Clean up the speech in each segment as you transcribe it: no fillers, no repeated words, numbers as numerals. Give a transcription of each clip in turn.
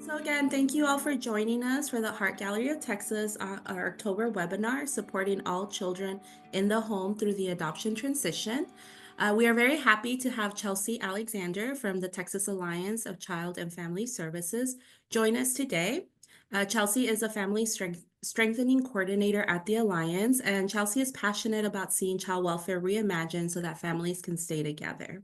So again, thank you all for joining us for the Heart Gallery of Texas, our October webinar supporting all children in the home through the adoption transition. We are very happy to have Chelsy Alexander from the Texas Alliance of Child and Family Services join us today. Chelsy is a family strengthening coordinator at the Alliance, and Chelsy is passionate about seeing child welfare reimagined so that families can stay together.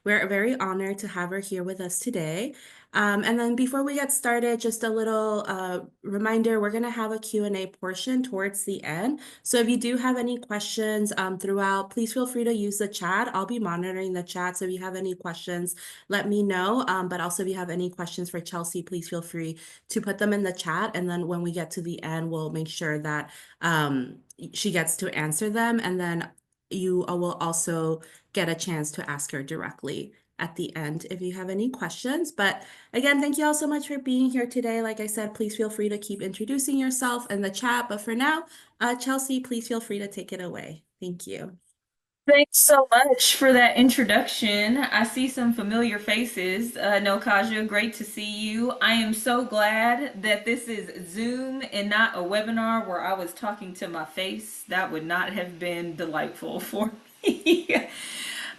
We're very honored to have her here with us today. And then before we get started, just a little reminder, we're going to have a Q&A portion towards the end. So if you do have any questions throughout, please feel free to use the chat. I'll be monitoring the chat. So if you have any questions, let me know. But also if you have any questions for Chelsy, please feel free to put them in the chat. And then when we get to the end, we'll make sure that she gets to answer them. And then you will also get a chance to ask her directly at the end if you have any questions. But again, thank you all so much for being here today. Like I said, please feel free to keep introducing yourself in the chat. But for now, Chelsy, please feel free to take it away. Thank you. Thanks so much for that introduction. I see some familiar faces. No, Kaja, great to see you. I am so glad that this is Zoom and not a webinar where I was talking to my face. That would not have been delightful for me.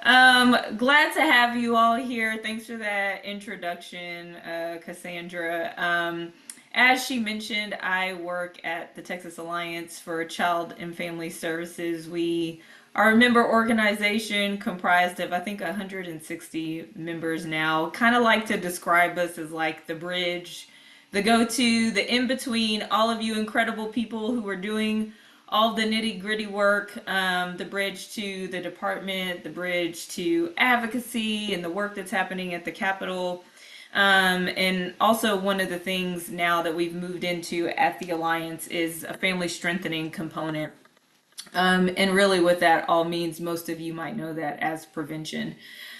Glad to have you all here. Thanks for that introduction, Cassandra. As she mentioned, I work at the Texas Alliance for Child and Family Services. We are a member organization comprised of, I think, 160 members now. Kind of like to describe us as like the bridge, the go-to, the in-between, all of you incredible people who are doing all the nitty-gritty work, the bridge to the department, the bridge to advocacy and the work that's happening at the Capitol. And also one of the things now that we've moved into at the Alliance is a family strengthening component. And really what that all means, most of you might know that as prevention.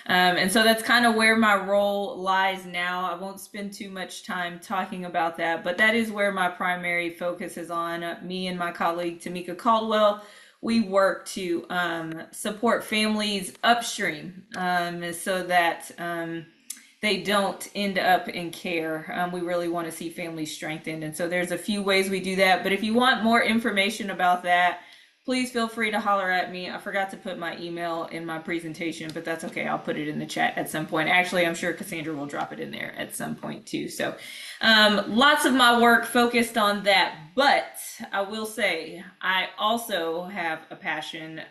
And so that's kind of where my role lies now. I won't spend too much time talking about that, but that is where my primary focus is on. Me and my colleague Tamika Caldwell, we work to support families upstream so that they don't end up in care. We really want to see families strengthened. And so there's a few ways we do that. But if you want more information about that, please feel free to holler at me. I forgot to put my email in my presentation, but that's okay. I'll put it in the chat at some point. Actually, I'm sure Cassandra will drop it in there at some point too. So lots of my work focused on that. But I will say, I also have a passion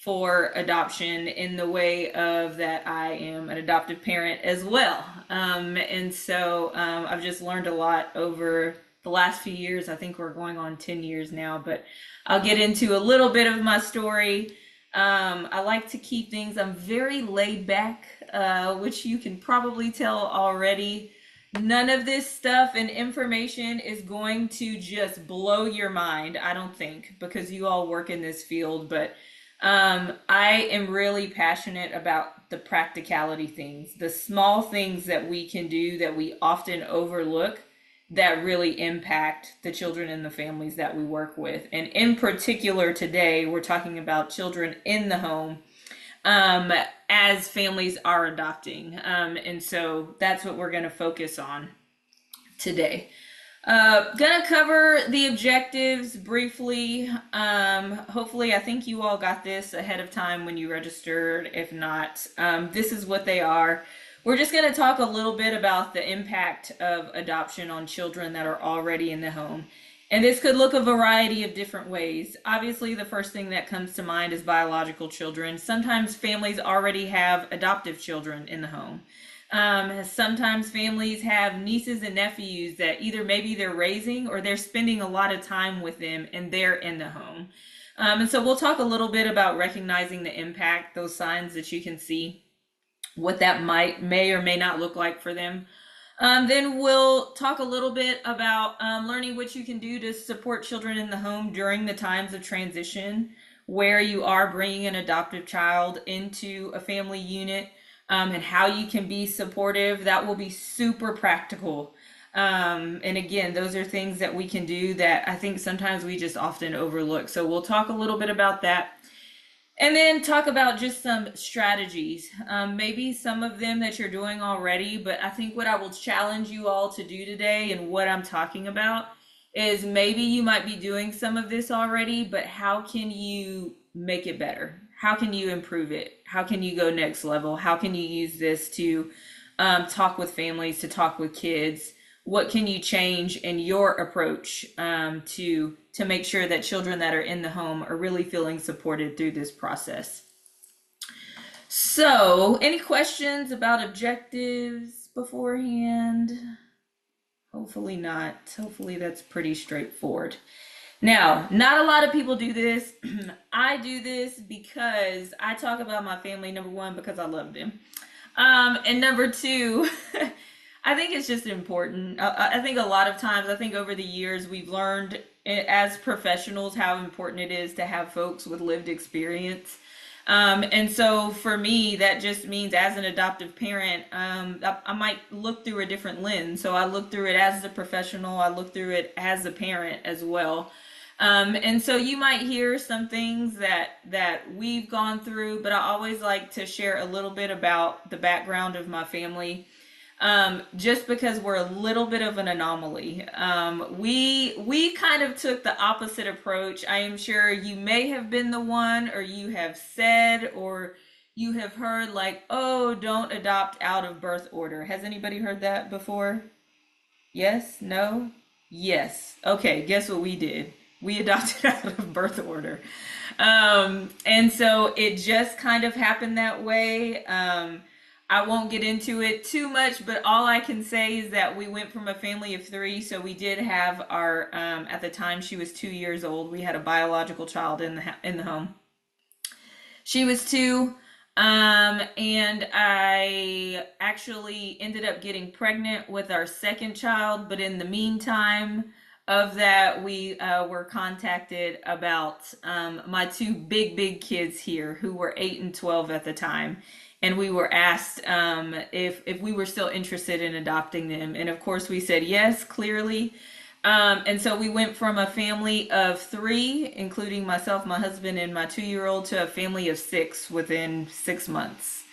for adoption in the way of that I am an adoptive parent as well. And so I've just learned a lot over the last few years. I think we're going on 10 years now, but I'll get into a little bit of my story. I like to keep things, I'm very laid back, which you can probably tell already. None of this stuff and information is going to just blow your mind, I don't think, because you all work in this field. But I am really passionate about the practicality things, the small things that we can do that we often overlook that really impact the children and the families that we work with. And in particular, today, we're talking about children in the home as families are adopting. And so that's what we're going to focus on today. Gonna cover the objectives briefly. Hopefully, I think you all got this ahead of time when you registered. If not, this is what they are. We're just going to talk a little bit about the impact of adoption on children that are already in the home. And this could look a variety of different ways. Obviously, the first thing that comes to mind is biological children. Sometimes families already have adoptive children in the home. Sometimes families have nieces and nephews that either maybe they're raising or they're spending a lot of time with them and they're in the home. And so we'll talk a little bit about recognizing the impact, those signs that you can see, what that may or may not look like for them. Then we'll talk a little bit about learning what you can do to support children in the home during the times of transition, where you are bringing an adoptive child into a family unit, and how you can be supportive. That will be super practical. And again, those are things that we can do that I think sometimes we just often overlook. So we'll talk a little bit about that. And then talk about just some strategies, maybe some of them that you're doing already. But I think what I will challenge you all to do today and what I'm talking about is maybe you might be doing some of this already, but how can you make it better? How can you improve it? How can you go next level? How can you use this to talk with families, to talk with kids? What can you change in your approach to make sure that children that are in the home are really feeling supported through this process? So, any questions about objectives beforehand? Hopefully not. Hopefully that's pretty straightforward. Now, not a lot of people do this. I do this because I talk about my family, number one, because I love them. And number two, I think it's just important. I think a lot of times, I think over the years, we've learned as professionals how important it is to have folks with lived experience. And so for me, that just means as an adoptive parent, I might look through a different lens. So I look through it as a professional, I look through it as a parent as well. And so you might hear some things that we've gone through, but I always like to share a little bit about the background of my family, just because we're a little bit of an anomaly. We kind of took the opposite approach. I am sure you may have been the one, or you have said, or you have heard like, "Oh, don't adopt out of birth order." Has anybody heard that before? Yes? No? Yes. Okay, guess what we did? We adopted out of birth order. And so it just kind of happened that way. I won't get into it too much, but all I can say is that we went from a family of three. So we did have our, at the time she was 2 years old, we had a biological child in the home. She was two. And I actually ended up getting pregnant with our second child, but in the meantime of that, we were contacted about my two big kids here, who were 8 and 12 at the time, and we were asked if we were still interested in adopting them, and of course we said yes, clearly. And so we went from a family of three, including myself, my husband, and my 2 year old, to a family of six within 6 months.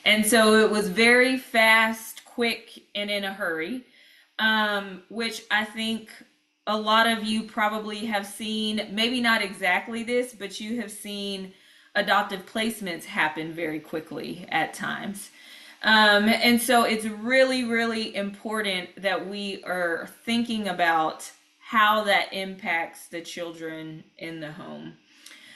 And so it was very fast, quick, and in a hurry, which I think a lot of you probably have seen, maybe not exactly this, but you have seen adoptive placements happen very quickly at times. And so it's really, really important that we are thinking about how that impacts the children in the home.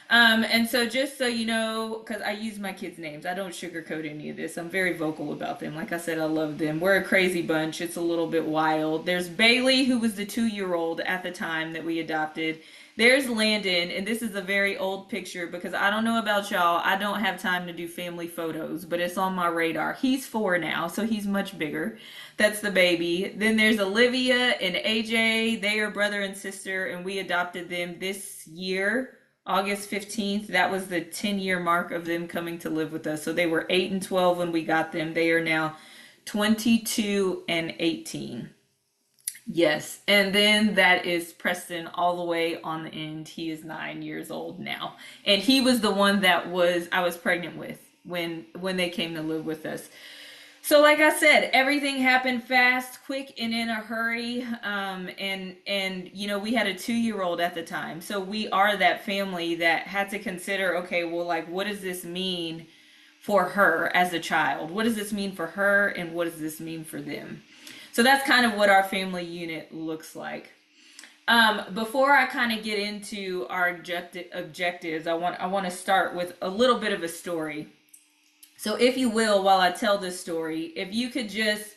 And so just so you know, because I use my kids' names, I don't sugarcoat any of this. I'm very vocal about them. Like I said, I love them. We're a crazy bunch. It's a little bit wild. There's Bailey, who was the 2 year old at the time that we adopted. There's Landon, and this is a very old picture because I don't know about y'all. I don't have time to do family photos, but it's on my radar. He's 4 now, so he's much bigger. That's the baby. Then there's Olivia and AJ. They are brother and sister, and we adopted them this year, August 15th. That was the 10-year mark of them coming to live with us. So they were 8 and 12 when we got them. They are now 22 and 18. Yes. And then that is Preston all the way on the end. He is 9 years old now. And he was the one that was I was pregnant with when they came to live with us. So, like I said, everything happened fast, quick, and in a hurry. And we had a 2 year old at the time, so we are that family that had to consider, okay, well, like, what does this mean for her as a child? What does this mean for her, and what does this mean for them? So that's kind of what our family unit looks like. Before I kind of get into our objectives, I want to start with a little bit of a story. So, if you will, while I tell this story, if you could just,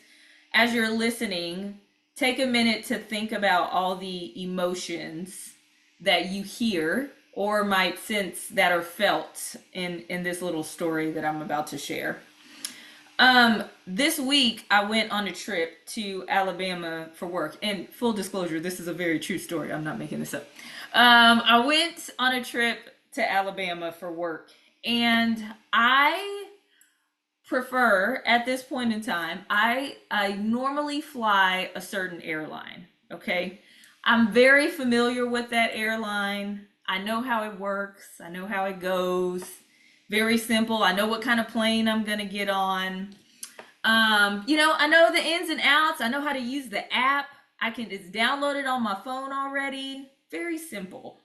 as you're listening, take a minute to think about all the emotions that you hear or might sense that are felt in this little story that I'm about to share. This week I went on a trip to Alabama for work. And full disclosure, this is a very true story. I'm not making this up. I went on a trip to Alabama for work, and I prefer at this point in time, I normally fly a certain airline, okay? I'm very familiar with that airline. I know how it works. I know how it goes. Very simple. I know what kind of plane I'm going to get on. I know the ins and outs. I know how to use the app. I can just download it on my phone already. Very simple.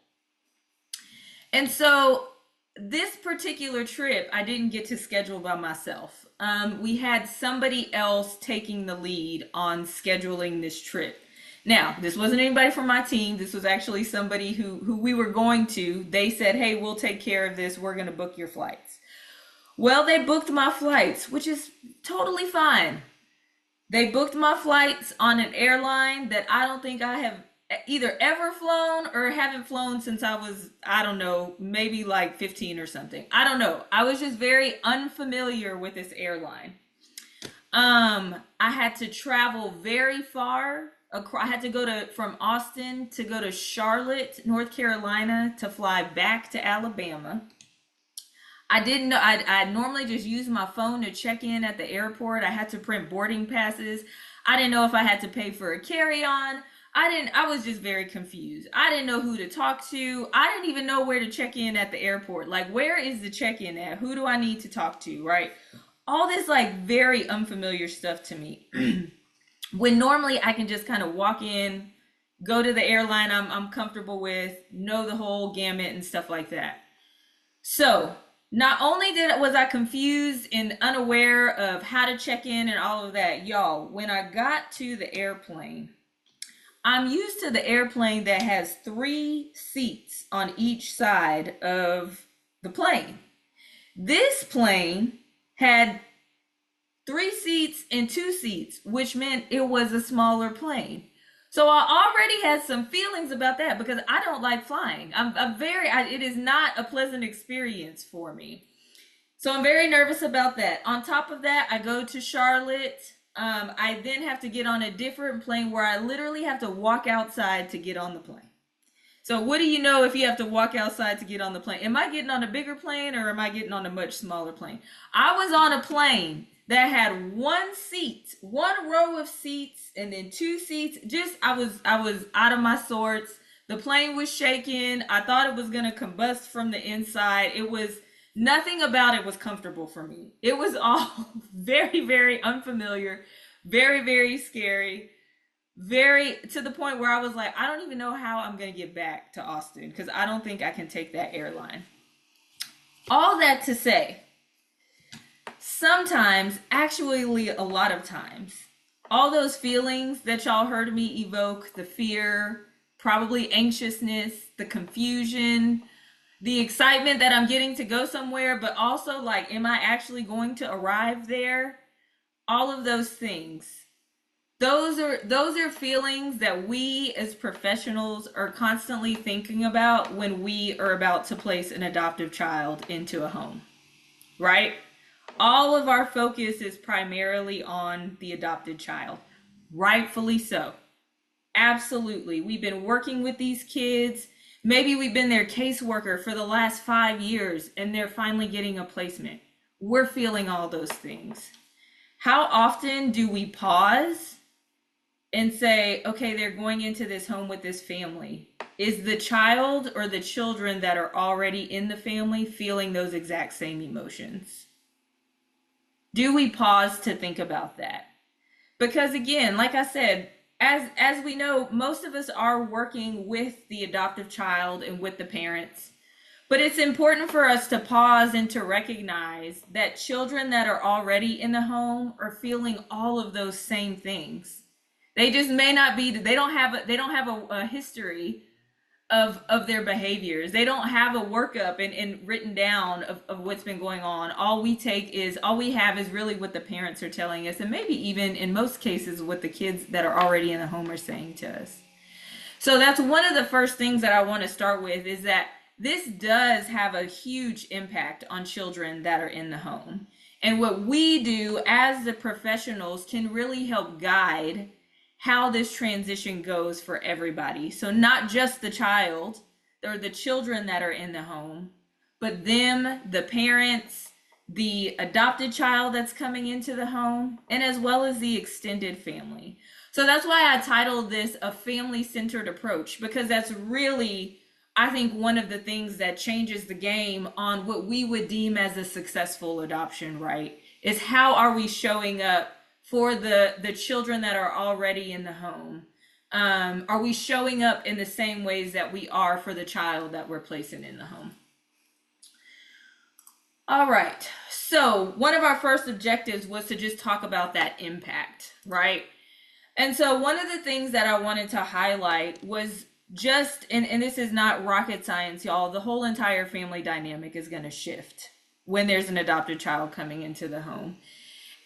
And so this particular trip, I didn't get to schedule by myself. We had somebody else taking the lead on scheduling this trip. Now, this wasn't anybody from my team. This was actually somebody who we were going to. They said, hey, we'll take care of this. We're going to book your flights. Well, they booked my flights, which is totally fine. They booked my flights on an airline that I don't think I have either ever flown or haven't flown since I was, I don't know, maybe like 15 or something. I don't know. I was just very unfamiliar with this airline. I had to travel very far. I had to go to from Austin to go to Charlotte, North Carolina to fly back to Alabama. I didn't know. I normally just use my phone to check in at the airport. I had to print boarding passes. I didn't know if I had to pay for a carry-on. I was just very confused. I didn't know who to talk to. I didn't even know where to check in at the airport. Like, where is the check-in at? Who do I need to talk to, right? All this like very unfamiliar stuff to me. When normally I can just kind of walk in, go to the airline I'm comfortable with, know the whole gamut and stuff like that. So not only was I confused and unaware of how to check in and all of that, y'all, when I got to the airplane, I'm used to the airplane that has 3 seats on each side of the plane. This plane had 3 seats and 2 seats, which meant it was a smaller plane. So I already had some feelings about that because I don't like flying. It is not a pleasant experience for me. So I'm very nervous about that. On top of that, I go to Charlotte. I then have to get on a different plane where I literally have to walk outside to get on the plane. So what do you know if you have to walk outside to get on the plane? Am I getting on a bigger plane or am I getting on a much smaller plane? I was on a plane that had 1 seat, one row of seats, and then 2 seats. Just I was out of my sorts. The plane was shaking. I thought it was gonna combust from the inside. It was nothing about it was comfortable for me. It was all very, very unfamiliar, very, very scary, very to the point where I was like, I don't even know how I'm gonna get back to Austin because I don't think I can take that airline. All that to say, sometimes, actually a lot of times, all those feelings that y'all heard me evoke, the fear, probably anxiousness, the confusion, the excitement that I'm getting to go somewhere, but also like, am I actually going to arrive there? All of those things. Those are feelings that we as professionals are constantly thinking about when we are about to place an adoptive child into a home, right? All of our focus is primarily on the adopted child. Rightfully so. Absolutely. We've been working with these kids. Maybe we've been their caseworker for the last 5 years and they're finally getting a placement. We're feeling all those things. How often do we pause and say, okay, they're going into this home with this family? Is the child or the children that are already in the family feeling those exact same emotions? Do we pause to think about that? Because again, like I said, as we know, most of us are working with the adoptive child and with the parents. But it's important for us to pause and to recognize that children that are already in the home are feeling all of those same things. They just may not be, they don't have a history of their behaviors. They don't have a workup and written down of what's been going on. All we have is really what the parents are telling us, and maybe even in most cases what the kids that are already in the home are saying to us. So that's one of the first things that I want to start with, is that this does have a huge impact on children that are in the home. And what we do as the professionals can really help guide how this transition goes for everybody. So not just the child or the children that are in the home, but them, the parents, the adopted child that's coming into the home, and as well as the extended family. So that's why I titled this a family-centered approach, because that's really I think one of the things that changes the game on what we would deem as a successful adoption, right, is how are we showing up for the children that are already in the home? Are we showing up in the same ways that we are for the child that we're placing in the home? All right. So, one of our first objectives was to just talk about that impact, right? And so, one of the things that I wanted to highlight was just, and this is not rocket science, y'all, the whole entire family dynamic is going to shift when there's an adopted child coming into the home.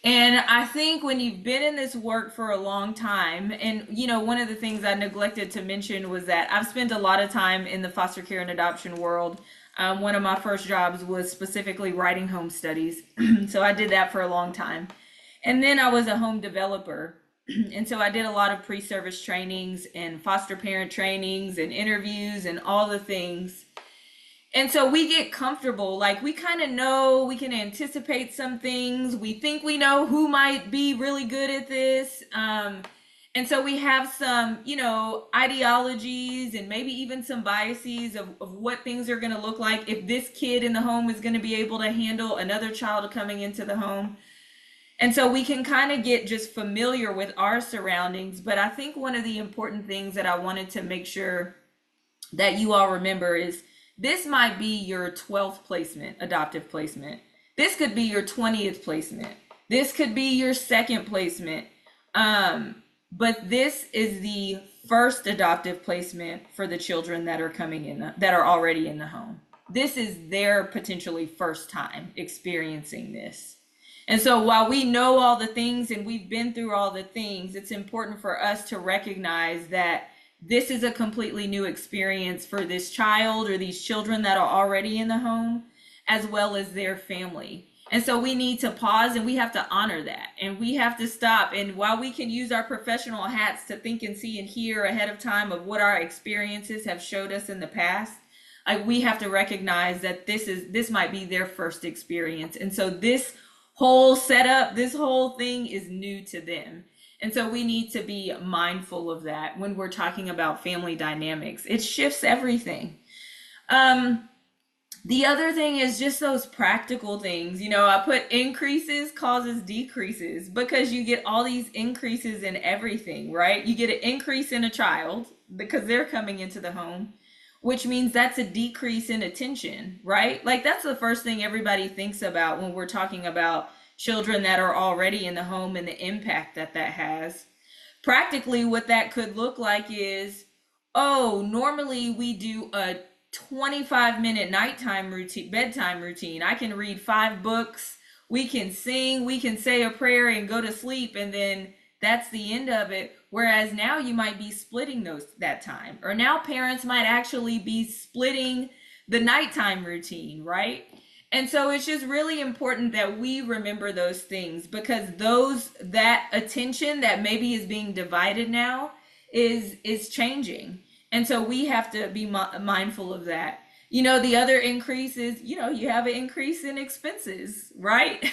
And I think when you've been in this work for a long time, and one of the things I neglected to mention was that I've spent a lot of time in the foster care and adoption world. One of my first jobs was specifically writing home studies. So I did that for a long time. And then I was a home developer. And so I did a lot of pre service trainings and foster parent trainings and interviews and all the things. And so we get comfortable, like we kind of know, we can anticipate some things. We think we know who might be really good at this. And so we have some, ideologies and maybe even some biases of what things are going to look like if this kid in the home is going to be able to handle another child coming into the home. And so we can kind of get just familiar with our surroundings. But I think one of the important things that I wanted to make sure that you all remember is this might be your 12th placement, adoptive placement. This could be your 20th placement. This could be your second placement. But this is the first adoptive placement for the children that are coming in, that are already in the home. This is their potentially first time experiencing this. And so while we know all the things and we've been through all the things, it's important for us to recognize that this is a completely new experience for this child or these children that are already in the home, as well as their family. And so we need to pause and we have to honor that. And we have to stop. And while we can use our professional hats to think and see and hear ahead of time of what our experiences have showed us in the past, like we have to recognize that this might be their first experience. And so this whole setup, this whole thing is new to them. And so we need to be mindful of that when we're talking about family dynamics. It shifts everything. The other thing is just those practical things. I put increases causes decreases because you get all these increases in everything, right? You get an increase in a child because they're coming into the home, which means that's a decrease in attention, right? Like that's the first thing everybody thinks about when we're talking about children that are already in the home and the impact that that has. Practically, what that could look like is, oh, normally we do a 25-minute nighttime routine, bedtime routine. I can read 5 books, we can sing, we can say a prayer and go to sleep, and then that's the end of it. Whereas now you might be splitting that time, or now parents might actually be splitting the nighttime routine, right? And so it's just really important that we remember those things because that attention that maybe is being divided now is changing. And so we have to be mindful of that. The other increase is, you have an increase in expenses, right?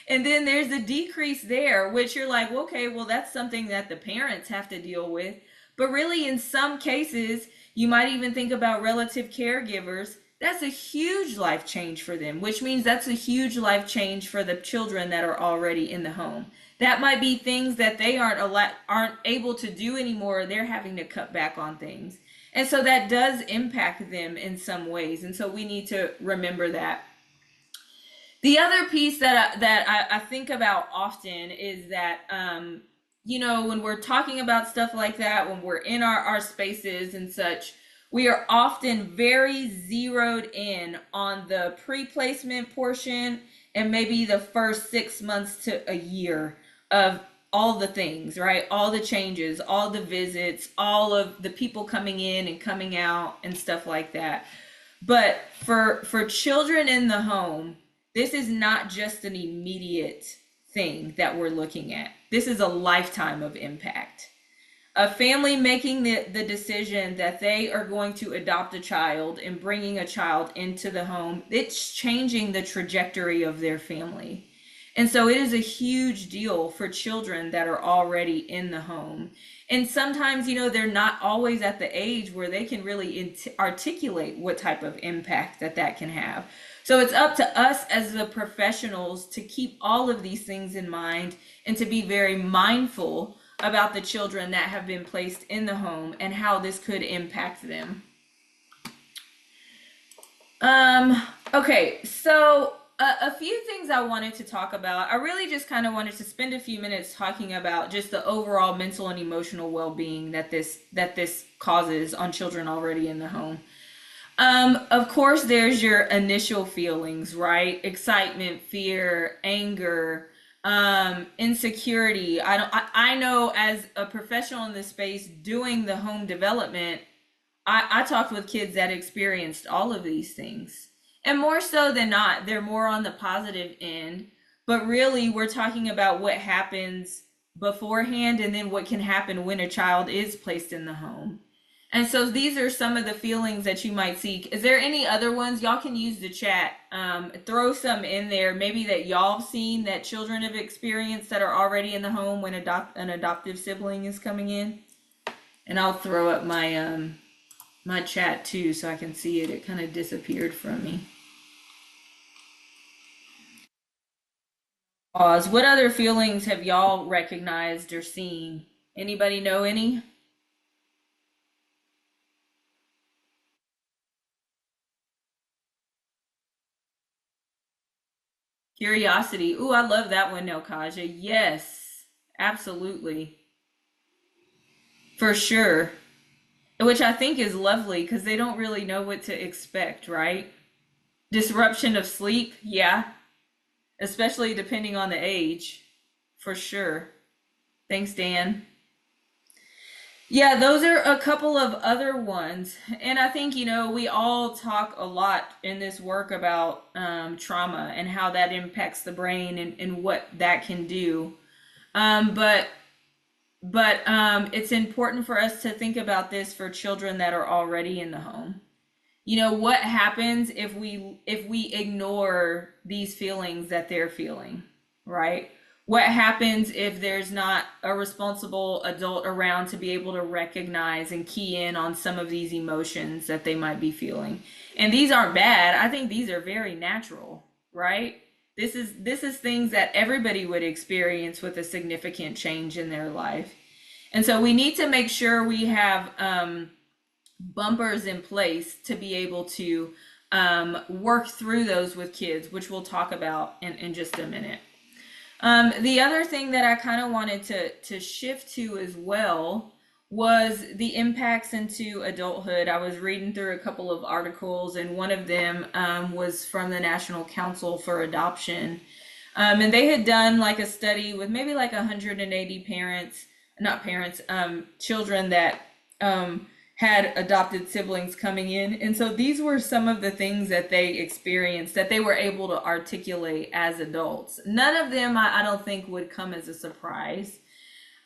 And then there's a decrease there, which you're like, okay, well, that's something that the parents have to deal with. But really, in some cases, you might even think about relative caregivers. That's a huge life change for them, which means that's a huge life change for the children that are already in the home. That might be things that they aren't able to do anymore. They're having to cut back on things. And so that does impact them in some ways. And so we need to remember that. The other piece that I think about often is that, when we're talking about stuff like that, when we're in our spaces and such, we are often very zeroed in on the pre-placement portion and maybe the first 6 months to a year of all the things, right? All the changes, all the visits, all of the people coming in and coming out and stuff like that. But for children in the home, this is not just an immediate thing that we're looking at. This is a lifetime of impact. A family making the decision that they are going to adopt a child and bringing a child into the home, it's changing the trajectory of their family. And so it is a huge deal for children that are already in the home. And sometimes, they're not always at the age where they can really articulate what type of impact that can have. So it's up to us as the professionals to keep all of these things in mind and to be very mindful about the children that have been placed in the home and how this could impact them. Okay, so a few things I wanted to talk about. I really just kind of wanted to spend a few minutes talking about just the overall mental and emotional well-being that this causes on children already in the home. Of course, there's your initial feelings, right? Excitement, fear, anger, insecurity. I know as a professional in this space doing the home development, I talked with kids that experienced all of these things. And more so than not, they're more on the positive end. But really, we're talking about what happens beforehand and then what can happen when a child is placed in the home. And so these are some of the feelings that you might see. Is there any other ones? Y'all can use the chat. Throw some in there, maybe that y'all have seen that children have experienced that are already in the home when an adoptive sibling is coming in. And I'll throw up my chat too so I can see it. It kind of disappeared from me. Pause. What other feelings have y'all recognized or seen? Anybody know any? Curiosity. Ooh, I love that one, Nelkaja. Yes, absolutely. For sure. Which I think is lovely because they don't really know what to expect, right? Disruption of sleep. Yeah. Especially depending on the age. For sure. Thanks, Dan. Yeah, those are a couple of other ones. And I think, we all talk a lot in this work about trauma and how that impacts the brain and what that can do. But it's important for us to think about this for children that are already in the home. What happens if we ignore these feelings that they're feeling, right? What happens if there's not a responsible adult around to be able to recognize and key in on some of these emotions that they might be feeling? And these aren't bad. I think these are very natural, right? This is things that everybody would experience with a significant change in their life. And so we need to make sure we have bumpers in place to be able to work through those with kids, which we'll talk about in just a minute. The other thing that I kind of wanted to shift to as well was the impacts into adulthood. I was reading through a couple of articles, and one of them was from the National Council for Adoption. And they had done like a study with maybe like 180 parents, not parents, children that had adopted siblings coming in. And so these were some of the things that they experienced that they were able to articulate as adults. None of them, I don't think, would come as a surprise.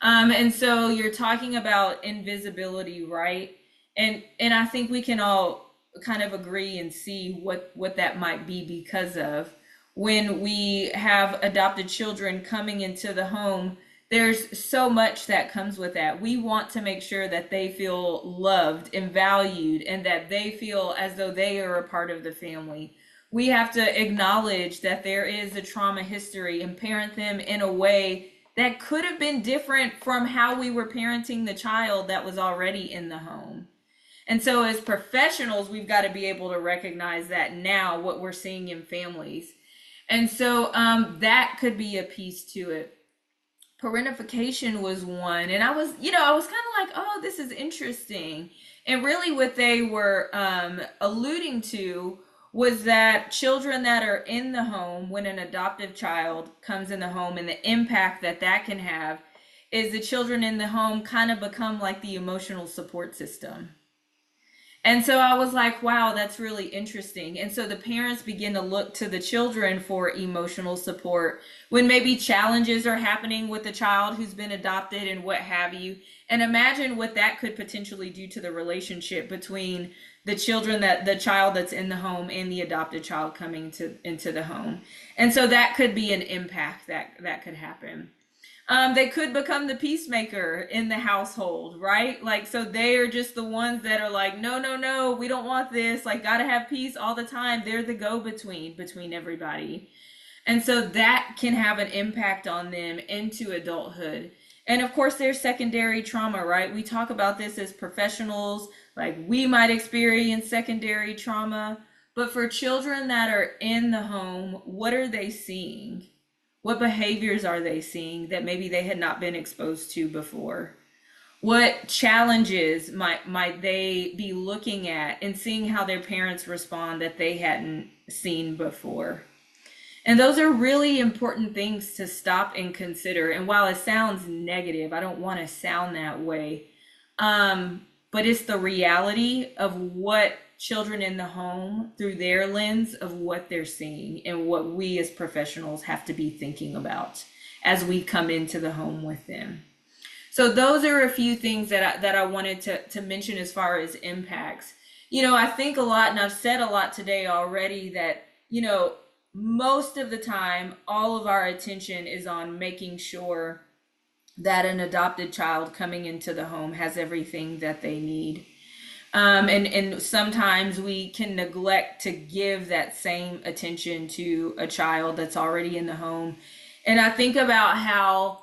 And so you're talking about invisibility, right? And I think we can all kind of agree and see what that might be because of when we have adopted children coming into the home. There's so much that comes with that. We want to make sure that they feel loved and valued and that they feel as though they are a part of the family. We have to acknowledge that there is a trauma history and parent them in a way that could have been different from how we were parenting the child that was already in the home. And so as professionals, we've got to be able to recognize that now, what we're seeing in families. And so that could be a piece to it. Parentification was one, and I was kind of like, oh, this is interesting. And really what they were alluding to was that children that are in the home when an adoptive child comes in the home, and the impact that can have is the children in the home kind of become like the emotional support system. And so I was like, wow, that's really interesting. And so the parents begin to look to the children for emotional support when maybe challenges are happening with the child who's been adopted and what have you. And imagine what that could potentially do to the relationship between the child that's in the home and the adopted child coming to into the home. And so that could be an impact that could happen. They could become the peacemaker in the household, right? Like, so they are just the ones that are like, no, no, no, we don't want this. Like, gotta have peace all the time. They're the go between everybody. And so that can have an impact on them into adulthood. And of course, there's secondary trauma, right? We talk about this as professionals, like we might experience secondary trauma. But for children that are in the home, what are they seeing? What behaviors are they seeing that maybe they had not been exposed to before? What challenges might they be looking at and seeing how their parents respond that they hadn't seen before? And those are really important things to stop and consider. And while it sounds negative, I don't want to sound that way. But it's the reality of what children in the home through their lens of what they're seeing and what we as professionals have to be thinking about as we come into the home with them. So those are a few things that I wanted to mention as far as impacts. I think a lot, and I've said a lot today already, that, most of the time, all of our attention is on making sure that an adopted child coming into the home has everything that they need. And sometimes we can neglect to give that same attention to a child that's already in the home. And I think about how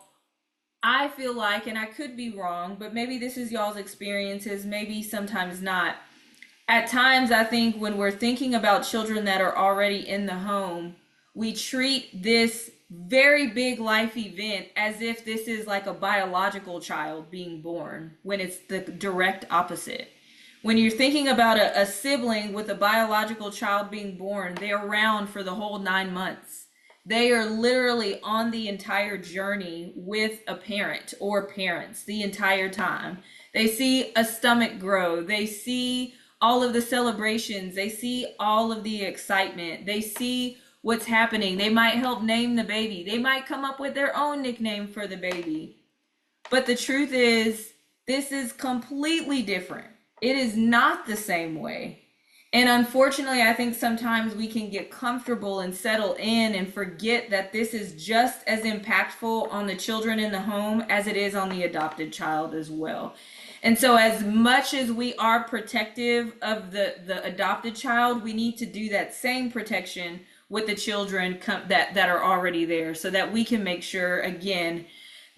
I feel like, and I could be wrong, but maybe this is y'all's experiences, maybe sometimes not. At times, I think when we're thinking about children that are already in the home, we treat this very big life event as if this is like a biological child being born, when it's the direct opposite. When you're thinking about a sibling with a biological child being born, they're around for the whole 9 months. They are literally on the entire journey with a parent or parents the entire time. They see a stomach grow. They see all of the celebrations. They see all of the excitement. They see what's happening. They might help name the baby. They might come up with their own nickname for the baby. But the truth is, this is completely different. It is not the same way. And unfortunately, I think sometimes we can get comfortable and settle in and forget that this is just as impactful on the children in the home as it is on the adopted child as well. And so as much as we are protective of the adopted child, we need to do that same protection with the children that are already there, so that we can make sure, again,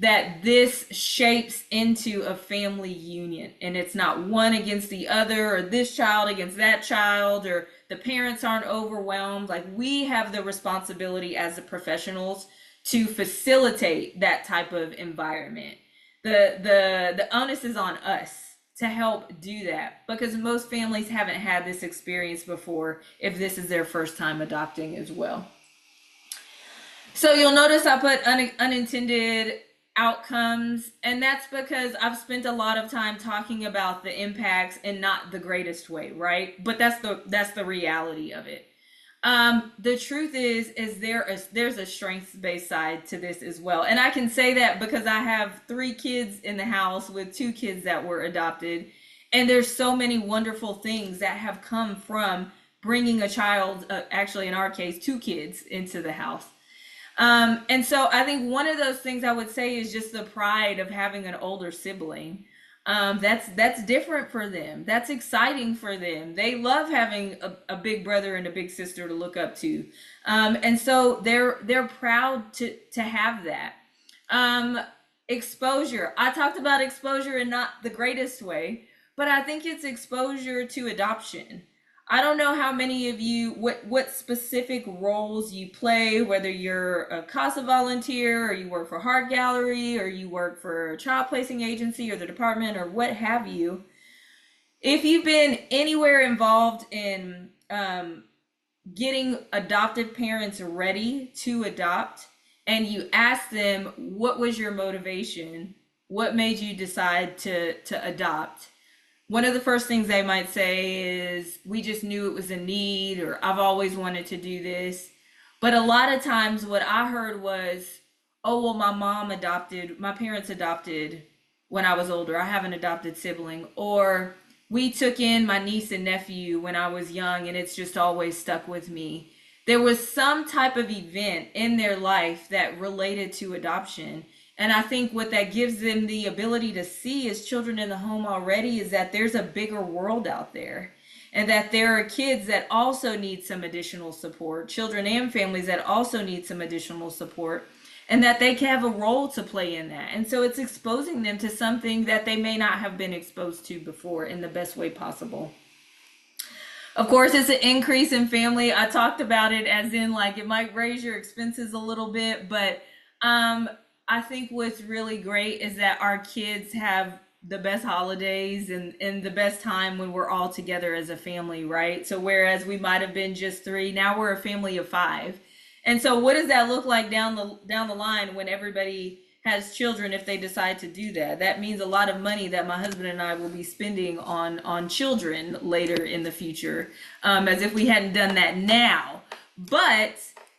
that this shapes into a family union, and it's not one against the other, or this child against that child, or the parents aren't overwhelmed. Like, we have the responsibility as the professionals to facilitate that type of environment. The onus is on us to help do that, because most families haven't had this experience before if this is their first time adopting as well. So you'll notice I put unintended outcomes, and that's because I've spent a lot of time talking about the impacts in not the greatest way, right? But that's the reality of it. The truth is there's a strengths-based side to this as well. And I can say that because I have 3 kids in the house with 2 kids that were adopted. And there's so many wonderful things that have come from bringing a child, actually in our case, 2 kids into the house. And so I think one of those things I would say is just the pride of having an older sibling. That's different for them. That's exciting for them. They love having a big brother and a big sister to look up to. And so they're proud to have that. Exposure. I talked about exposure in not the greatest way, but I think it's exposure to adoption. I don't know how many of you, what specific roles you play, whether you're a CASA volunteer, or you work for Heart Gallery, or you work for a child placing agency or the department, or what have you. If you've been anywhere involved in getting adoptive parents ready to adopt, and you ask them, what was your motivation? What made you decide to adopt? One of the first things they might say is, we just knew it was a need, or I've always wanted to do this. But a lot of times what I heard was, oh, well, my parents adopted when I was older. I have an adopted sibling. Or we took in my niece and nephew when I was young, and it's just always stuck with me. There was some type of event in their life that related to adoption. And I think what that gives them the ability to see as children in the home already is that there's a bigger world out there, and that there are kids that also need some additional support, children and families that also need some additional support, and that they can have a role to play in that. And so it's exposing them to something that they may not have been exposed to before in the best way possible. Of course, it's an increase in family. I talked about it as in like it might raise your expenses a little bit, but um, I think what's really great is that our kids have the best holidays and the best time when we're all together as a family, right? So whereas we might have been just three, now we're a family of five. And so what does that look like down the line when everybody has children if they decide to do that? That means a lot of money that my husband and I will be spending on children later in the future, as if we hadn't done that now. But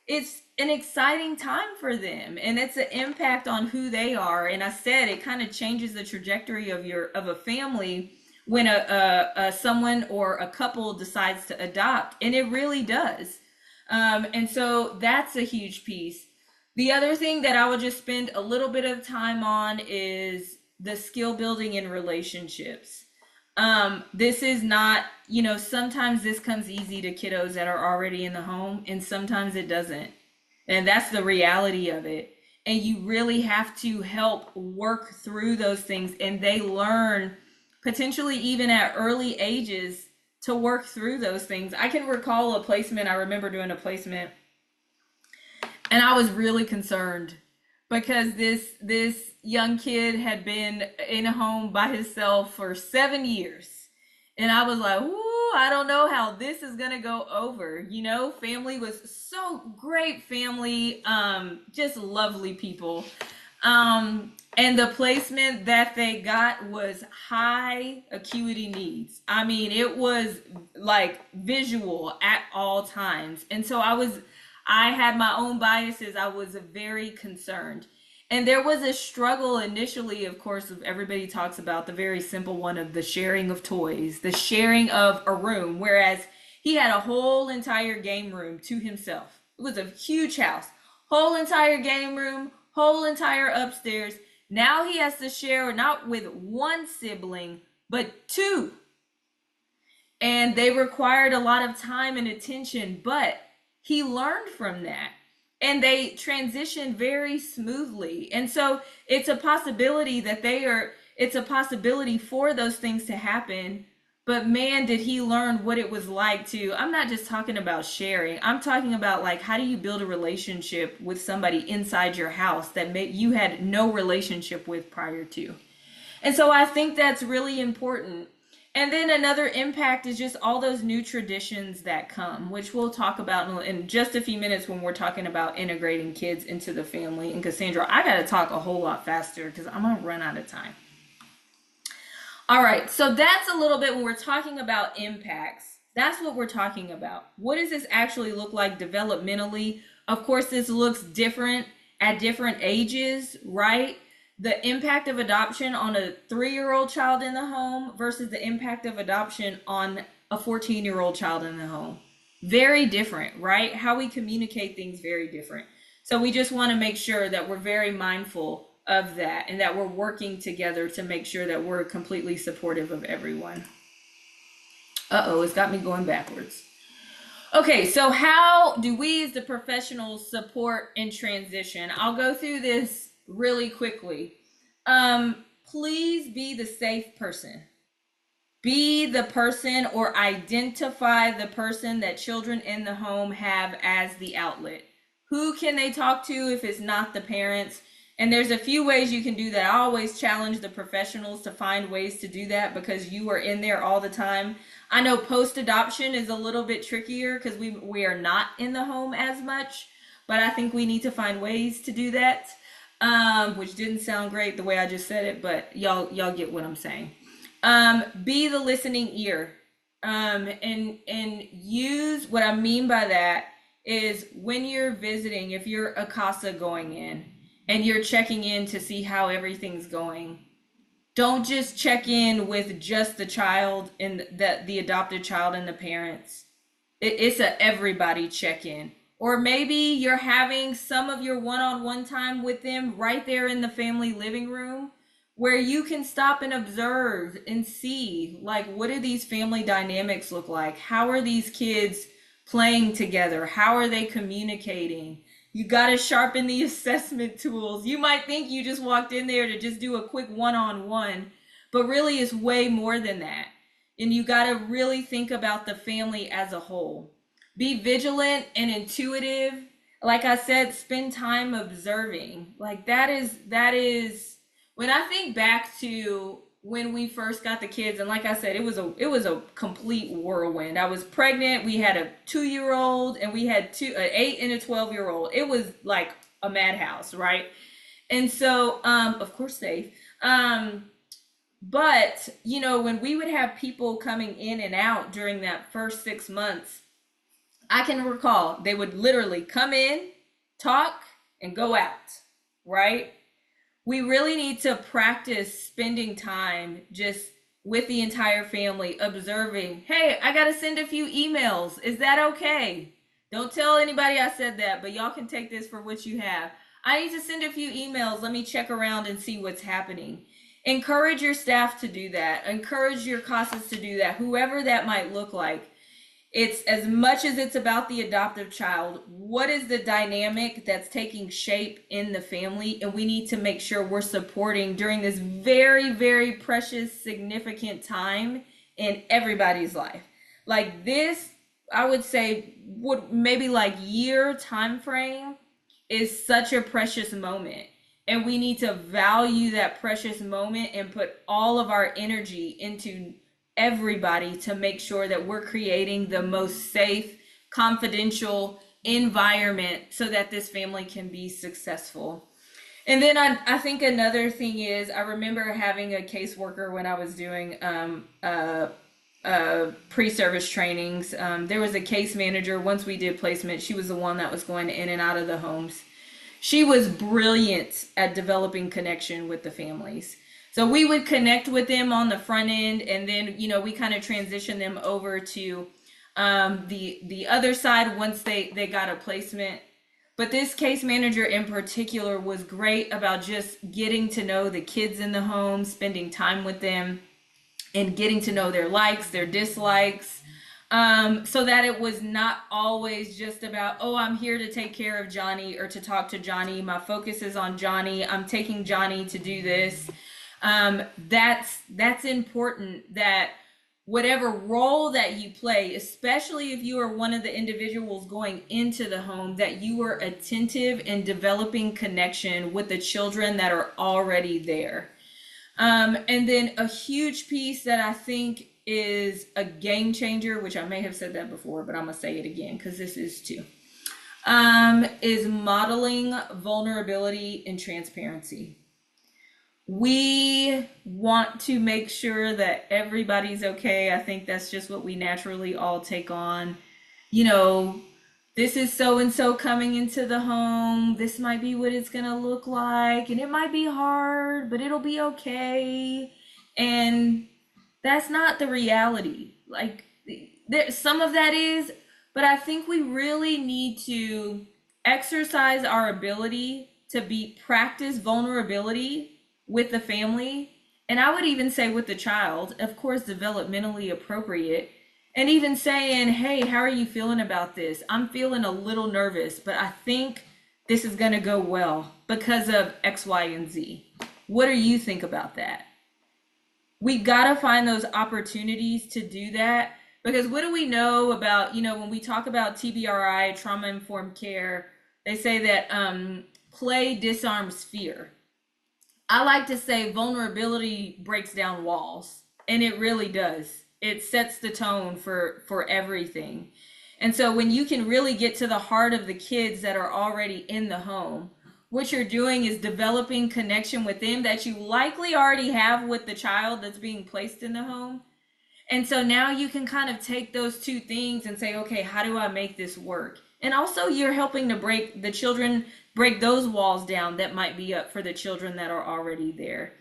it's an exciting time for them, and it's an impact on who they are. And I said it kind of changes the trajectory of a family when a someone or a couple decides to adopt, and it really does. And so that's a huge piece. The other thing that I would just spend a little bit of time on is the skill building in relationships. This is not, sometimes this comes easy to kiddos that are already in the home, and sometimes it doesn't. And that's the reality of it. And you really have to help work through those things, and they learn potentially even at early ages to work through those things. I can recall a placement, I remember doing a placement, and I was really concerned because this young kid had been in a home by himself for 7 years. And I was like, ooh, I don't know how this is gonna go over. Family was so great, family, just lovely people. And the placement that they got was high acuity needs. I mean, it was like visual at all times. And so I had my own biases. I was very concerned. And there was a struggle initially, of course, everybody talks about the very simple one of the sharing of toys, the sharing of a room, whereas he had a whole entire game room to himself. It was a huge house, whole entire game room, whole entire upstairs. Now he has to share not with one sibling, but two. And they required a lot of time and attention, but he learned from that, and they transitioned very smoothly. And so it's a possibility it's a possibility for those things to happen. But man, did he learn what it was like to, I'm not just talking about sharing, I'm talking about like, how do you build a relationship with somebody inside your house that you had no relationship with prior to. And so I think that's really important. And then another impact is just all those new traditions that come, which we'll talk about in just a few minutes when we're talking about integrating kids into the family. And Cassandra, I got to talk a whole lot faster because I'm going to run out of time. All right, so that's a little bit when we're talking about impacts. That's what we're talking about. What does this actually look like developmentally? Of course, this looks different at different ages, right? The impact of adoption on a 3-year-old child in the home versus the impact of adoption on a 14-year-old child in the home. Very different, right? How we communicate things, very different. So we just want to make sure that we're very mindful of that and that we're working together to make sure that we're completely supportive of everyone. Uh-oh, it's got me going backwards. Okay, so how do we as the professionals support in transition? I'll go through this really quickly. Please be the safe person. Be the person or identify the person that children in the home have as the outlet. Who can they talk to if it's not the parents? And there's a few ways you can do that. I always challenge the professionals to find ways to do that because you are in there all the time. I know post-adoption is a little bit trickier because we are not in the home as much, but I think we need to find ways to do that, which didn't sound great the way I just said it, but y'all get what I'm saying. Be the listening ear, and use what I mean by that is when you're visiting, if you're a casa going in and you're checking in to see how everything's going, Don't just check in with just the child and the adopted child and the parents. It's a everybody check in. Or maybe you're having some of your one-on-one time with them right there in the family living room, where you can stop and observe and see, like, what do these family dynamics look like? How are these kids playing together? How are they communicating? You got to sharpen the assessment tools. You might think you just walked in there to just do a quick one-on-one, but really it's way more than that. And you got to really think about the family as a whole. Be vigilant and intuitive. Like I said, spend time observing. Like that is when I think back to when we first got the kids, and like I said, it was a complete whirlwind. I was pregnant. We had a 2 year old, and we had an 8 and a 12 year old. It was like a madhouse, right? And so, of course, safe. But when we would have people coming in and out during that first 6 months, I can recall they would literally come in, talk, and go out, right? We really need to practice spending time just with the entire family, observing, hey, I got to send a few emails. Is that okay? Don't tell anybody I said that, but y'all can take this for what you have. I need to send a few emails. Let me check around and see what's happening. Encourage your staff to do that. Encourage your CASAs to do that, whoever that might look like. It's as much as it's about the adoptive child, what is the dynamic that's taking shape in the family? And we need to make sure we're supporting during this very, very precious, significant time in everybody's life. Like this, I would say, would maybe like year time frame is such a precious moment. And we need to value that precious moment and put all of our energy into everybody to make sure that we're creating the most safe, confidential environment so that this family can be successful. And then I think another thing is I remember having a caseworker when I was doing pre-service trainings. There was a case manager. Once we did placement, she was the one that was going in and out of the homes. She was brilliant at developing connection with the families. So we would connect with them on the front end, and then we kind of transition them over to the other side once they got a placement. But this case manager in particular was great about just getting to know the kids in the home, spending time with them, and getting to know their likes, their dislikes, so that it was not always just about, oh, I'm here to take care of Johnny or to talk to Johnny. My focus is on Johnny. I'm taking Johnny to do this. That's important, that whatever role that you play, especially if you are one of the individuals going into the home, that you are attentive and developing connection with the children that are already there. And then a huge piece that I think is a game changer, which I may have said that before, but I'm gonna say it again because this is too, is modeling vulnerability and transparency. We want to make sure that everybody's okay. I think that's just what we naturally all take on. You know, this is so and so coming into the home. This might be what it's going to look like. And it might be hard, but it'll be okay. And that's not the reality. Like, there, some of that is, but I think we really need to exercise our ability to be practice vulnerability with the family. And I would even say with the child, of course, developmentally appropriate. And even saying, hey, how are you feeling about this? I'm feeling a little nervous, but I think this is going to go well because of X, Y, and Z. What do you think about that? We got to find those opportunities to do that, because what do we know about, when we talk about TBRI, trauma informed care, they say that play disarms fear. I like to say vulnerability breaks down walls, and it really does. It sets the tone for everything. And so when you can really get to the heart of the kids that are already in the home, what you're doing is developing connection with them that you likely already have with the child that's being placed in the home. And so now you can kind of take those two things and say, okay, how do I make this work? And also you're helping to break the children, break those walls down that might be up for the children that are already there.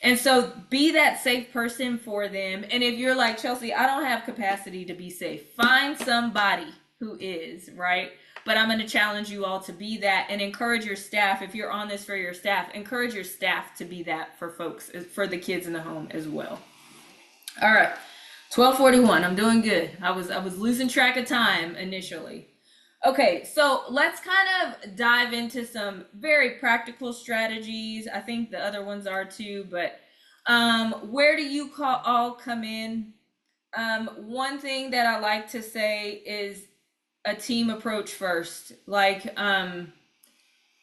And so be that safe person for them. And if you're like, Chelsy, I don't have capacity to be safe, find somebody who is, right? But I'm going to challenge you all to be that and encourage your staff. If you're on this for your staff, encourage your staff to be that for folks, for the kids in the home as well. All right. 12:41. I'm doing good. I was losing track of time initially. Okay, so let's kind of dive into some very practical strategies. I think the other ones are too, but where do you all come in? One thing that I like to say is a team approach first. Like,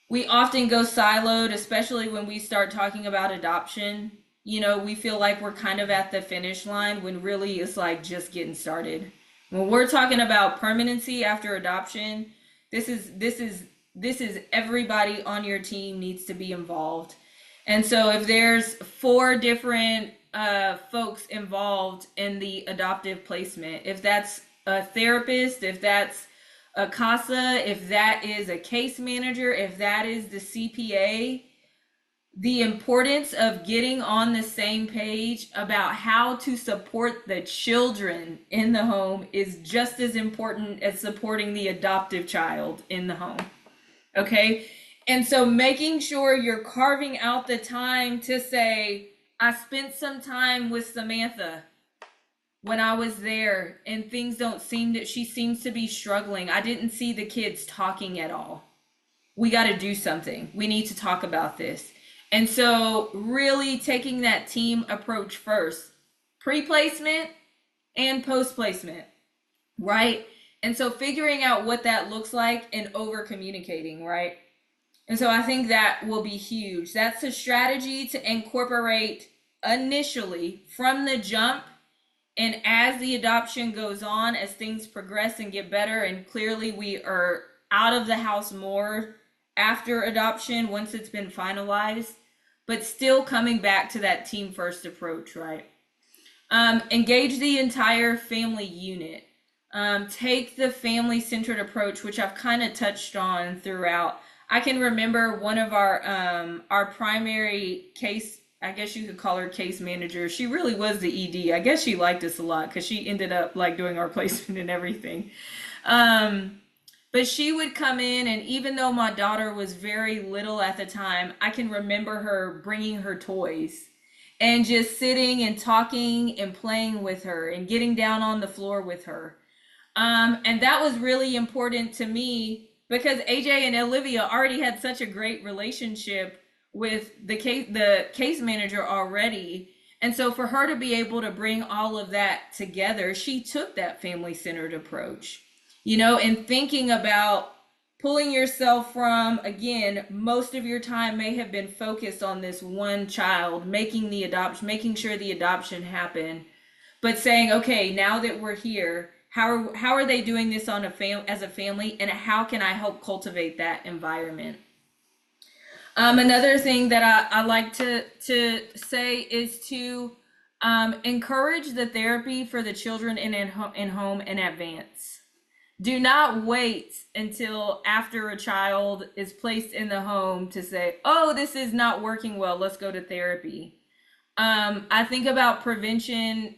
we often go siloed, especially when we start talking about adoption. You know, we feel like we're kind of at the finish line when really it's like just getting started. When we're talking about permanency after adoption, this is everybody on your team needs to be involved. And so if there's four different folks involved in the adoptive placement, if that's a therapist, if that's a CASA, if that is a case manager, if that is the CPA, the importance of getting on the same page about how to support the children in the home is just as important as supporting the adoptive child in the home. Okay. And so making sure you're carving out the time to say, I spent some time with Samantha when I was there and things don't seem that she seems to be struggling. I didn't see the kids talking at all. We got to do something. We need to talk about this. And so, really taking that team approach first, pre placement and post placement, right? And so, figuring out what that looks like and over communicating, right? And so, I think that will be huge. That's a strategy to incorporate initially from the jump. And as the adoption goes on, as things progress and get better, and clearly we are out of the house more after adoption once it's been finalized, but still coming back to that team first approach, right? Engage the entire family unit. Take the family centered approach, which I've kind of touched on throughout. I can remember one of our primary case, I guess you could call her case manager. She really was the ED. I guess she liked us a lot because she ended up like doing our placement and everything. Um, but she would come in, and even though my daughter was very little at the time, I can remember her bringing her toys and just sitting and talking and playing with her and getting down on the floor with her. And that was really important to me because AJ and Olivia already had such a great relationship with the case manager already. And so for her to be able to bring all of that together, she took that family centered approach, and thinking about pulling yourself from, again, most of your time may have been focused on this one child, making sure the adoption happened, but saying, okay, now that we're here, how are they doing this as a family, and how can I help cultivate that environment? Another thing that I like to say is to encourage the therapy for the children in home in advance. Do not wait until after a child is placed in the home to say, oh, this is not working well, let's go to therapy. I think about prevention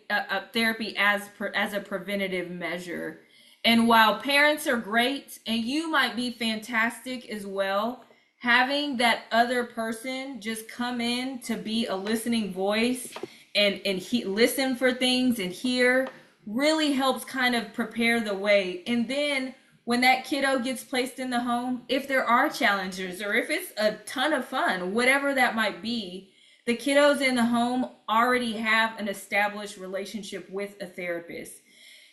therapy as a preventative measure. And while parents are great, and you might be fantastic as well, having that other person just come in to be a listening voice and listen for things and hear really helps kind of prepare the way. And then when that kiddo gets placed in the home, if there are challenges or if it's a ton of fun, whatever that might be, the kiddos in the home already have an established relationship with a therapist.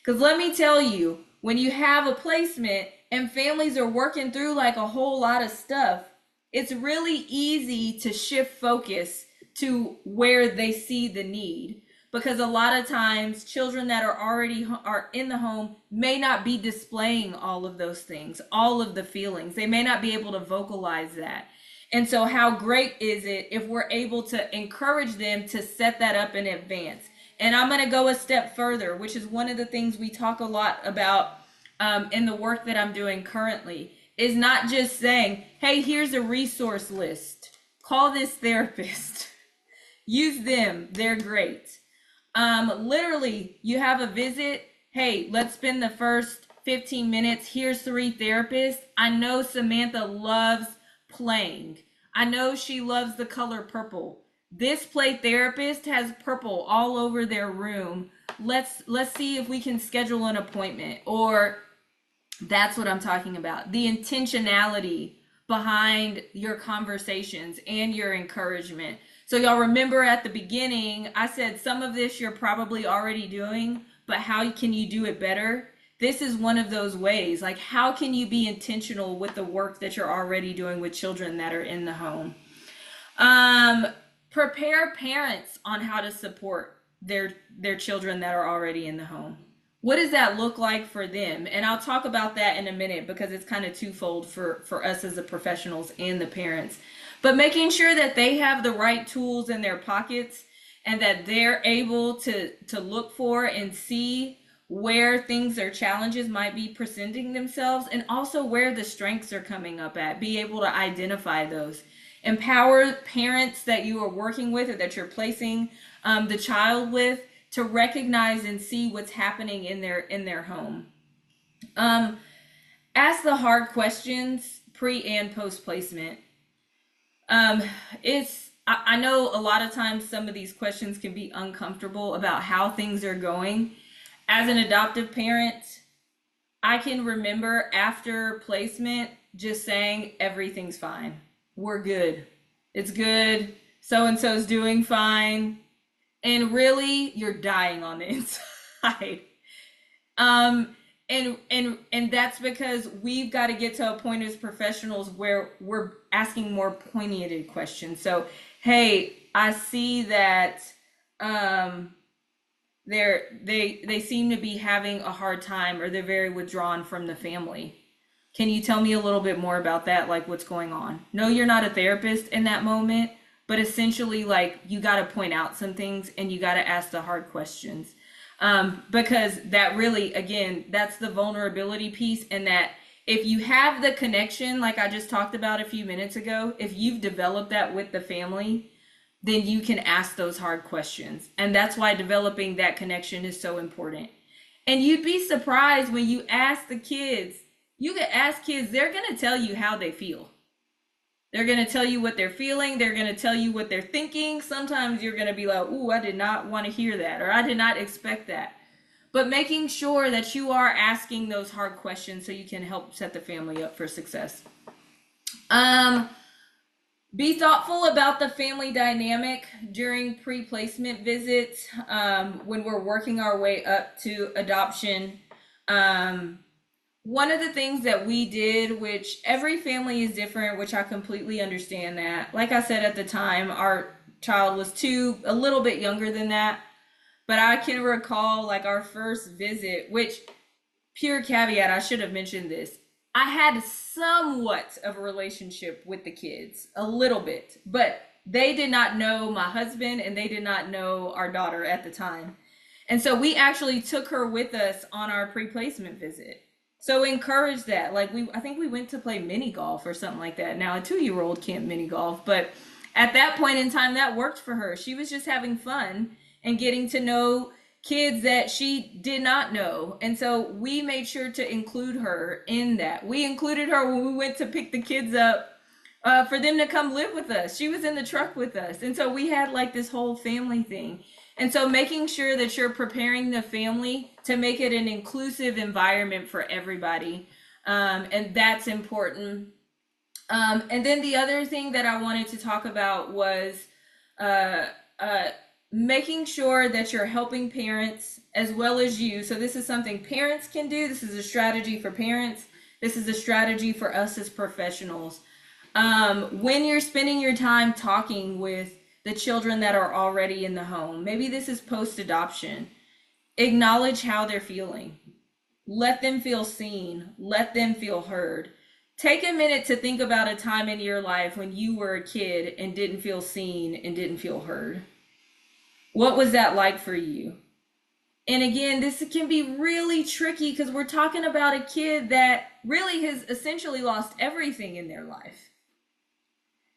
Because let me tell you, when you have a placement and families are working through like a whole lot of stuff, it's really easy to shift focus to where they see the need. Because a lot of times children that are in the home may not be displaying all of those things, all of the feelings. They may not be able to vocalize that. And so how great is it if we're able to encourage them to set that up in advance? And I'm going to go a step further, which is one of the things we talk a lot about in the work that I'm doing currently, is not just saying, hey, here's a resource list. Call this therapist. Use them. They're great. Literally, you have a visit. Hey, let's spend the first 15 minutes. Here's 3 therapists. I know Samantha loves playing. I know she loves the color purple. This play therapist has purple all over their room. Let's see if we can schedule an appointment. Or that's what I'm talking about. The intentionality behind your conversations and your encouragement. So, y'all remember at the beginning, I said some of this you're probably already doing, but how can you do it better? This is one of those ways. Like, how can you be intentional with the work that you're already doing with children that are in the home? Um, Prepare parents on how to support their children that are already in the home. What does that look like for them? And I'll talk about that in a minute because it's kind of twofold for us as the professionals and the parents. But making sure that they have the right tools in their pockets and that they're able to look for and see where things or challenges might be presenting themselves, and also where the strengths are coming up at. Be able to identify those. Empower parents that you are working with or that you're placing the child with to recognize and see what's happening in their home. Um, Ask the hard questions pre and post placement. Um, it's I know a lot of times some of these questions can be uncomfortable about how things are going. As an adoptive parent, I can remember after placement just saying everything's fine. We're good. It's good. So and so's doing fine. And really, you're dying on the inside. Um, and that's because we've got to get to a point as professionals where we're asking more pointed questions. So, hey, I see that um they seem to be having a hard time, or they're very withdrawn from the family. Can you tell me a little bit more about that? Like, what's going on? No, you're not a therapist in that moment, but essentially, like, you got to point out some things and you got to ask the hard questions. Because that really, again, that's the vulnerability piece. And that if you have the connection, like I just talked about a few minutes ago, if you've developed that with the family, then you can ask those hard questions. And that's why developing that connection is so important. And you'd be surprised when you ask the kids, you can ask kids, they're going to tell you how they feel. They're going to tell you what they're feeling. They're going to tell you what they're thinking. Sometimes you're going to be like, ooh, I did not want to hear that, or I did not expect that. But making sure that you are asking those hard questions so you can help set the family up for success. Um, be thoughtful about the family dynamic during pre-placement visits, when we're working our way up to adoption. Um, One of the things that we did, which every family is different, which I completely understand that. Like I said at the time, our child was a little bit younger than that. But I can recall like our first visit, which, pure caveat, I should have mentioned this. I had somewhat of a relationship with the kids, a little bit, but they did not know my husband and they did not know our daughter at the time. And so we actually took her with us on our pre-placement visit. So encourage that. Like, I think we went to play mini golf or something like that. Now a 2-year-old can't mini golf, but at that point in time that worked for her. She was just having fun and getting to know kids that she did not know. And so we made sure to include her in that. We included her when we went to pick the kids up for them to come live with us. She was in the truck with us. And so we had like this whole family thing. And so making sure that you're preparing the family to make it an inclusive environment for everybody. And that's important. And then the other thing that I wanted to talk about was uh, uh, making sure that you're helping parents as well as you. So this is something parents can do. This is a strategy for parents. This is a strategy for us as professionals. When you're spending your time talking with the children that are already in the home, maybe this is post adoption, acknowledge how they're feeling. Let them feel seen. Let them feel heard. Take a minute to think about a time in your life when you were a kid and didn't feel seen and didn't feel heard. What was that like for you? And again, this can be really tricky because we're talking about a kid that really has essentially lost everything in their life.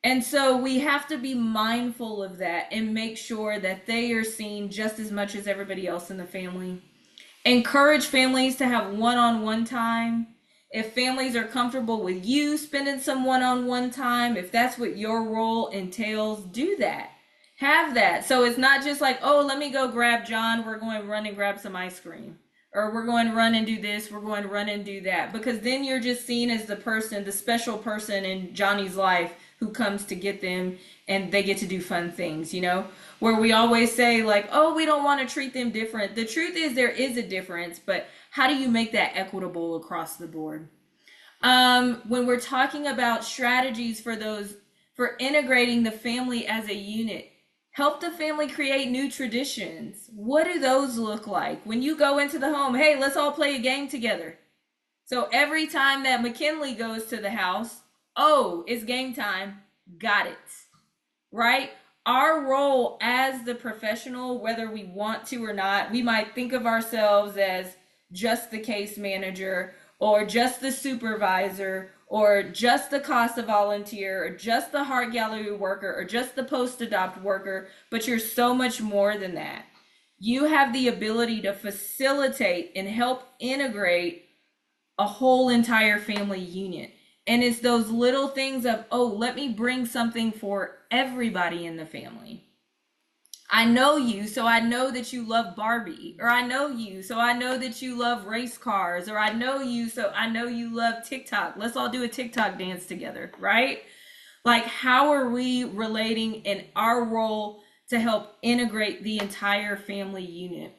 And so we have to be mindful of that and make sure that they are seen just as much as everybody else in the family. Encourage families to have one-on-one time. If families are comfortable with you spending some one-on-one time, if that's what your role entails, do that. Have that. So it's not just like, oh, let me go grab John, we're going to run and grab some ice cream. Or we're going to run and do this, we're going to run and do that. Because then you're just seen as the person, the special person in Johnny's life who comes to get them and they get to do fun things, you know? Where we always say, like, oh, we don't want to treat them different. The truth is, there is a difference, but how do you make that equitable across the board? When we're talking about strategies for those, for integrating the family as a unit, help the family create new traditions. What do those look like? When you go into the home, hey, let's all play a game together. So every time that McKinley goes to the house, oh, it's game time. Got it. Right? Our role as the professional, whether we want to or not, we might think of ourselves as just the case manager or just the supervisor or just the CASA volunteer or just the heart gallery worker or just the post adopt worker, but you're so much more than that. You have the ability to facilitate and help integrate a whole entire family unit. And it's those little things of, oh, let me bring something for everybody in the family. I know you, so I know that you love Barbie. Or I know you, so I know that you love race cars. Or I know you, so I know you love TikTok. Let's all do a TikTok dance together, right? Like, how are we relating in our role to help integrate the entire family unit?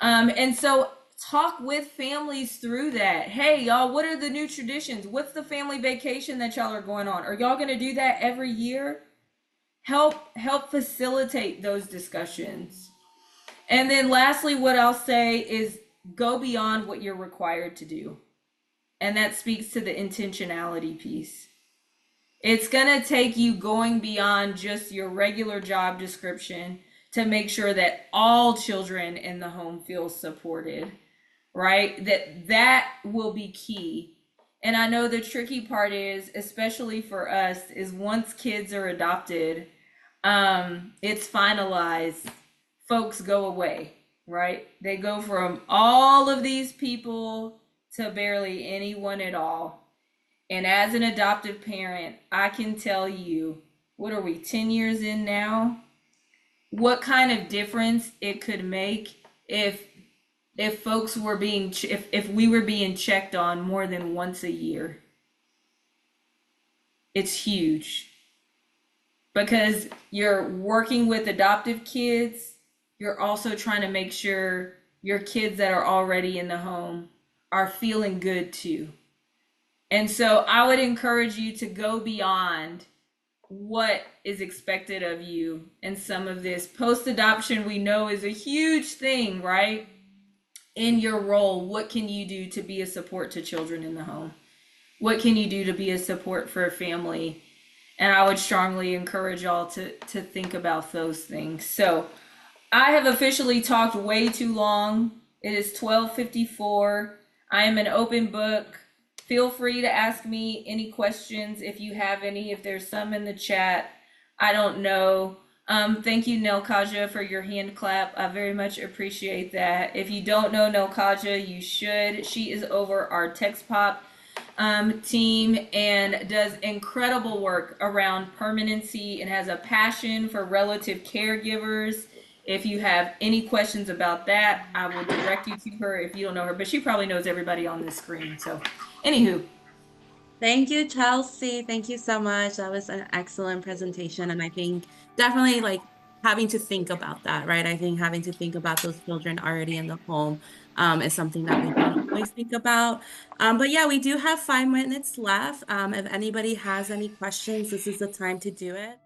And so talk with families through that. Hey, y'all, what are the new traditions? What's the family vacation that y'all are going on? Are y'all going to do that every year? Help facilitate those discussions. And then lastly, what I'll say is go beyond what you're required to do. And that speaks to the intentionality piece. It's going to take you going beyond just your regular job description to make sure that all children in the home feel supported, right? That will be key. And I know the tricky part is, especially for us, is once kids are adopted, it's finalized, folks go away, right? They go from all of these people to barely anyone at all. And as an adoptive parent, I can tell you, what are we, 10 years in now? What kind of difference it could make if folks were being if we were being checked on more than once a year. It's huge because you're working with adoptive kids, you're also trying to make sure your kids that are already in the home are feeling good too. And so I would encourage you to go beyond what is expected of you and some of this. Post adoption, we know, is a huge thing, right? In your role, what can you do to be a support to children in the home? What can you do to be a support for a family? And I would strongly encourage y'all to think about those things. So I have officially talked way too long. It is 12:54. I am an open book. Feel free to ask me any questions if you have any. If there's some in the chat, I don't know. Thank you, Nelkaja, for your hand clap. I very much appreciate that. If you don't know Nelkaja, you should. She is over our Text Pop team and does incredible work around permanency and has a passion for relative caregivers. If you have any questions about that, I will direct you to her if you don't know her, but she probably knows everybody on this screen. So, anywho, Thank you, Chelsea. Thank you so much. That was an excellent presentation. And I think definitely like having to think about that, right? I think having to think about those children already in the home is something that we don't always think about. But yeah, we do have 5 minutes left. If anybody has any questions, this is the time to do it.